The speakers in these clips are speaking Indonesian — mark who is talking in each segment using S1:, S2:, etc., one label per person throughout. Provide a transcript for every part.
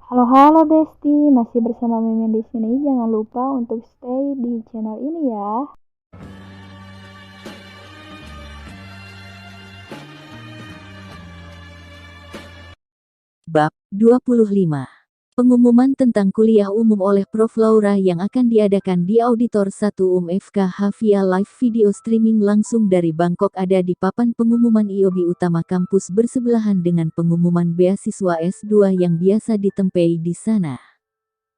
S1: Halo halo Besti, masih bersama Mimin di sini. Jangan lupa untuk stay di channel ini ya.
S2: Bab 25. Pengumuman tentang kuliah umum oleh Prof. Laura yang akan diadakan di Auditor 1 FKH via live video streaming langsung dari Bangkok ada di papan pengumuman IOB utama kampus bersebelahan dengan pengumuman beasiswa S2 yang biasa ditempei di sana.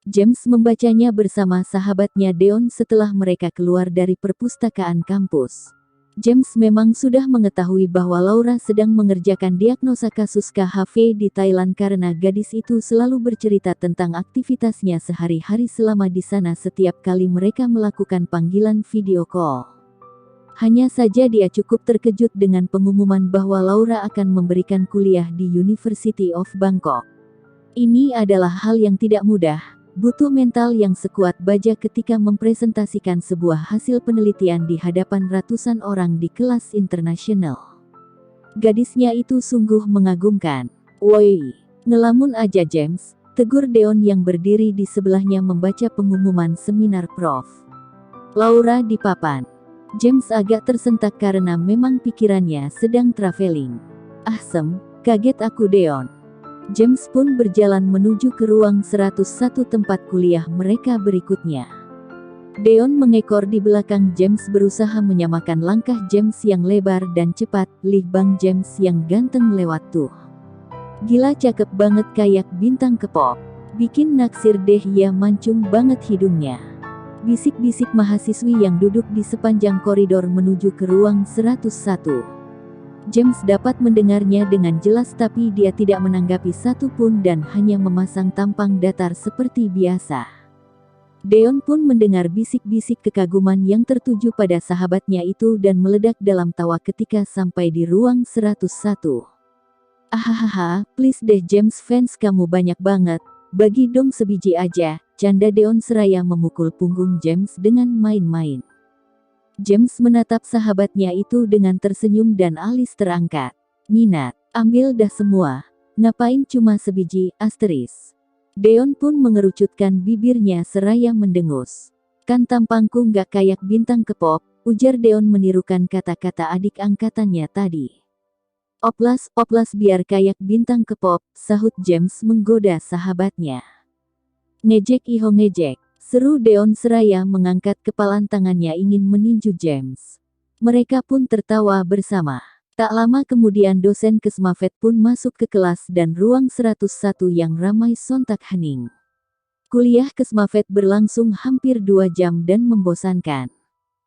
S2: James membacanya bersama sahabatnya Deon setelah mereka keluar dari perpustakaan kampus. James memang sudah mengetahui bahwa Laura sedang mengerjakan diagnosa kasus KHV di Thailand karena gadis itu selalu bercerita tentang aktivitasnya sehari-hari selama di sana setiap kali mereka melakukan panggilan video call. Hanya saja dia cukup terkejut dengan pengumuman bahwa Laura akan memberikan kuliah di University of Bangkok. Ini adalah hal yang tidak mudah. Butuh mental yang sekuat baja ketika mempresentasikan sebuah hasil penelitian di hadapan ratusan orang di kelas internasional. Gadisnya itu sungguh mengagumkan. "Woi, ngelamun aja James," tegur Deon yang berdiri di sebelahnya membaca pengumuman seminar Prof. Laura di papan. James agak tersentak karena memang pikirannya sedang traveling. "Ahsem," kaget aku Deon. James pun berjalan menuju ke ruang 101 tempat kuliah mereka berikutnya. Deon mengekor di belakang James berusaha menyamakan langkah James yang lebar dan cepat, Bang James yang ganteng lewat tuh. "Gila cakep banget kayak bintang K-pop. Bikin naksir deh ya, mancung banget hidungnya." Bisik-bisik mahasiswi yang duduk di sepanjang koridor menuju ke ruang 101. James dapat mendengarnya dengan jelas tapi dia tidak menanggapi satu pun dan hanya memasang tampang datar seperti biasa. Deon pun mendengar bisik-bisik kekaguman yang tertuju pada sahabatnya itu dan meledak dalam tawa ketika sampai di ruang 101. "Ahahaha, please deh James, fans kamu banyak banget, bagi dong sebiji aja," canda Deon seraya memukul punggung James dengan main-main. James menatap sahabatnya itu dengan tersenyum dan alis terangkat. "Minat, ambil dah semua. Ngapain cuma sebiji, asteris." Deon pun mengerucutkan bibirnya seraya mendengus. "Kan tampangku nggak kayak bintang K-pop," ujar Deon menirukan kata-kata adik angkatannya tadi. Oplas biar kayak bintang K-pop," sahut James menggoda sahabatnya. "Ngejek iho ngejek," seru Deon seraya mengangkat kepalan tangannya ingin meninju James. Mereka pun tertawa bersama. Tak lama kemudian dosen Kesmafet pun masuk ke kelas dan ruang 101 yang ramai sontak hening. Kuliah Kesmafet berlangsung hampir 2 jam dan membosankan.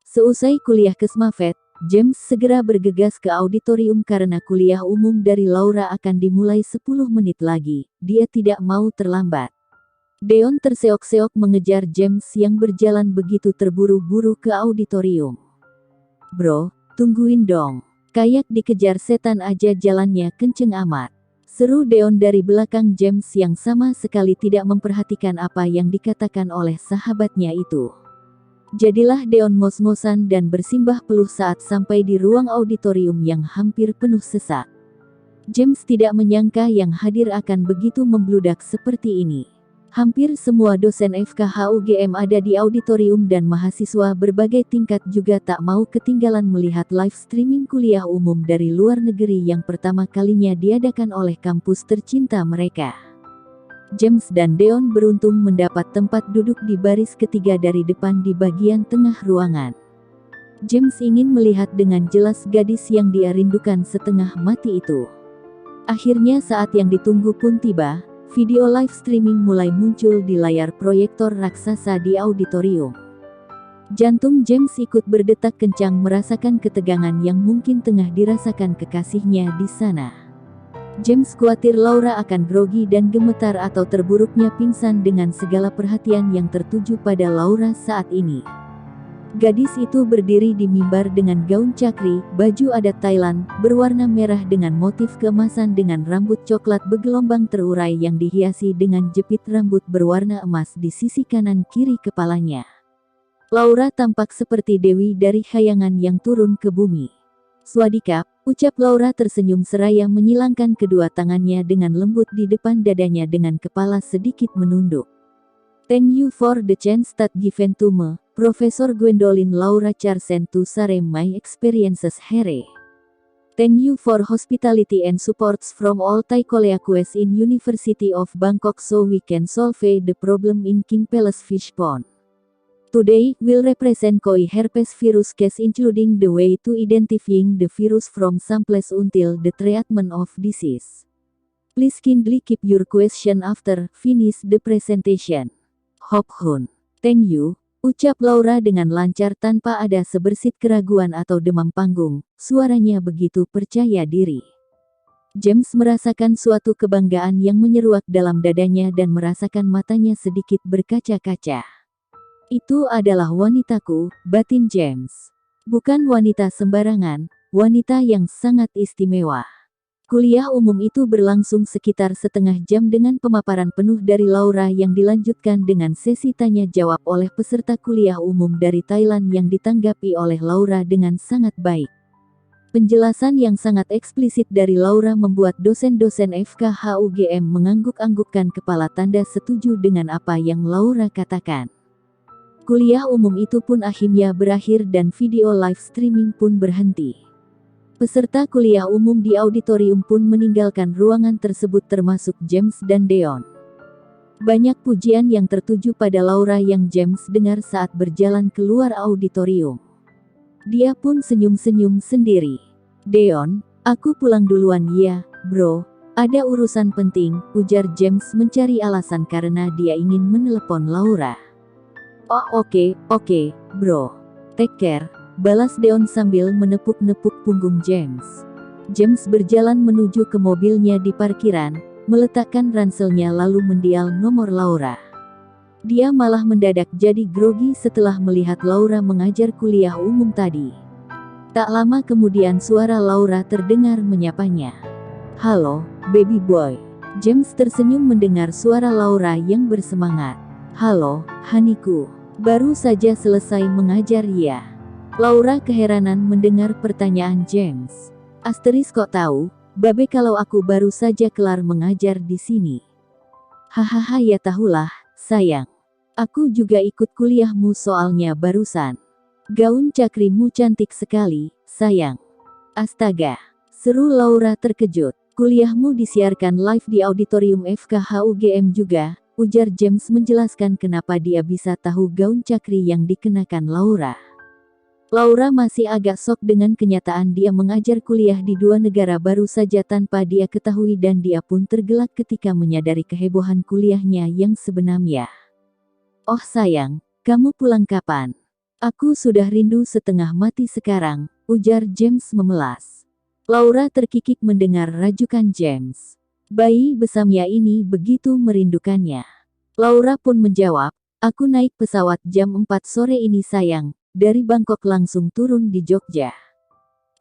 S2: Seusai kuliah Kesmafet, James segera bergegas ke auditorium karena kuliah umum dari Laura akan dimulai 10 menit lagi. Dia tidak mau terlambat. Deon terseok-seok mengejar James yang berjalan begitu terburu-buru ke auditorium. "Bro, tungguin dong. Kayak dikejar setan aja, jalannya kenceng amat," seru Deon dari belakang James yang sama sekali tidak memperhatikan apa yang dikatakan oleh sahabatnya itu. Jadilah Deon ngos-ngosan dan bersimbah peluh saat sampai di ruang auditorium yang hampir penuh sesak. James tidak menyangka yang hadir akan begitu membludak seperti ini. Hampir semua dosen FKH UGM ada di auditorium dan mahasiswa berbagai tingkat juga tak mau ketinggalan melihat live streaming kuliah umum dari luar negeri yang pertama kalinya diadakan oleh kampus tercinta mereka. James dan Deon beruntung mendapat tempat duduk di baris ketiga dari depan di bagian tengah ruangan. James ingin melihat dengan jelas gadis yang dia rindukan setengah mati itu. Akhirnya saat yang ditunggu pun tiba. Video live streaming mulai muncul di layar proyektor raksasa di auditorium. Jantung James ikut berdetak kencang merasakan ketegangan yang mungkin tengah dirasakan kekasihnya di sana. James khawatir Laura akan grogi dan gemetar atau terburuknya pingsan dengan segala perhatian yang tertuju pada Laura saat ini. Gadis itu berdiri di mimbar dengan gaun cakri, baju adat Thailand, berwarna merah dengan motif keemasan dengan rambut coklat bergelombang terurai yang dihiasi dengan jepit rambut berwarna emas di sisi kanan kiri kepalanya. Laura tampak seperti dewi dari khayangan yang turun ke bumi. "Swadikap," Ucap Laura tersenyum seraya menyilangkan kedua tangannya dengan lembut di depan dadanya dengan kepala sedikit menunduk. Thank you for the chance that given to me, Profesor Gwendolyn Laura Charsen to share my experiences here. Thank you for hospitality and supports from all Thai colleagues in University of Bangkok so we can solve the problem in King Palace Fish Pond. Today, we'll represent koi herpes virus case including the way to identifying the virus from samples until the treatment of disease. Please kindly keep your question after finish the presentation. Hop Hun. Thank you, ucap Laura dengan lancar tanpa ada sebersit keraguan atau demam panggung, suaranya begitu percaya diri. James merasakan suatu kebanggaan yang menyeruak dalam dadanya dan merasakan matanya sedikit berkaca-kaca. Itu adalah wanitaku, batin James. Bukan wanita sembarangan, wanita yang sangat istimewa. Kuliah umum itu berlangsung sekitar setengah jam dengan pemaparan penuh dari Laura yang dilanjutkan dengan sesi tanya jawab oleh peserta kuliah umum dari Thailand yang ditanggapi oleh Laura dengan sangat baik. Penjelasan yang sangat eksplisit dari Laura membuat dosen-dosen FKHUGM mengangguk-anggukkan kepala tanda setuju dengan apa yang Laura katakan. Kuliah umum itu pun akhirnya berakhir dan video live streaming pun berhenti. Peserta kuliah umum di auditorium pun meninggalkan ruangan tersebut termasuk James dan Deon. Banyak pujian yang tertuju pada Laura yang James dengar saat berjalan keluar auditorium. Dia pun senyum-senyum sendiri. Deon, aku pulang duluan ya, bro. Ada urusan penting, ujar James mencari alasan karena dia ingin menelepon Laura. Oh oke, bro. Take care, balas Deon sambil menepuk-nepuk punggung James. James berjalan menuju ke mobilnya di parkiran, meletakkan ranselnya lalu mendial nomor Laura. Dia malah mendadak jadi grogi setelah melihat Laura mengajar kuliah umum tadi. Tak lama kemudian suara Laura terdengar menyapanya. Halo, baby boy. James tersenyum mendengar suara Laura yang bersemangat. Halo, honeyku. Baru saja selesai mengajar ya. Laura keheranan mendengar pertanyaan James. Asteris kok tahu, babe kalau aku baru saja kelar mengajar di sini. Hahaha ya tahulah, sayang. Aku juga ikut kuliahmu soalnya barusan. Gaun cakrimu cantik sekali, sayang. Astaga, seru Laura terkejut. Kuliahmu disiarkan live di auditorium FKHUGM juga. Ujar James menjelaskan kenapa dia bisa tahu gaun cakri yang dikenakan Laura. Laura masih agak shock dengan kenyataan dia mengajar kuliah di dua negara baru saja tanpa dia ketahui dan dia pun tergelak ketika menyadari kehebohan kuliahnya yang sebenarnya. Oh sayang, kamu pulang kapan? Aku sudah rindu setengah mati sekarang, ujar James memelas. Laura terkikik mendengar rajukan James. Bayi besamnya ini begitu merindukannya. Laura pun menjawab, aku naik pesawat jam 4 sore ini sayang, dari Bangkok langsung turun di Jogja.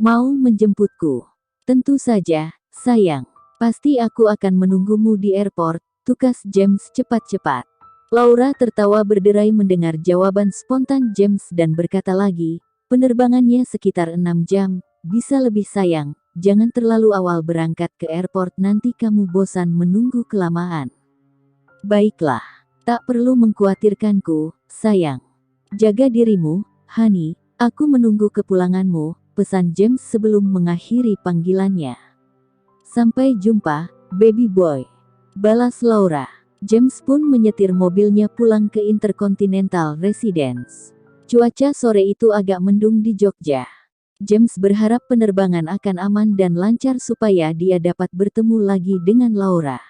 S2: Mau menjemputku? Tentu saja, sayang. Pasti aku akan menunggumu di airport, tukas James cepat-cepat. Laura tertawa berderai mendengar jawaban spontan James dan berkata lagi, penerbangannya sekitar 6 jam, bisa lebih sayang. Jangan terlalu awal berangkat ke airport nanti kamu bosan menunggu kelamaan. Baiklah, tak perlu mengkhawatirkanku, sayang. Jaga dirimu, honey, aku menunggu kepulanganmu, pesan James sebelum mengakhiri panggilannya. Sampai jumpa, baby boy. Balas Laura. James pun menyetir mobilnya pulang ke Intercontinental Residence. Cuaca sore itu agak mendung di Jogja. James berharap penerbangan akan aman dan lancar supaya dia dapat bertemu lagi dengan Laura.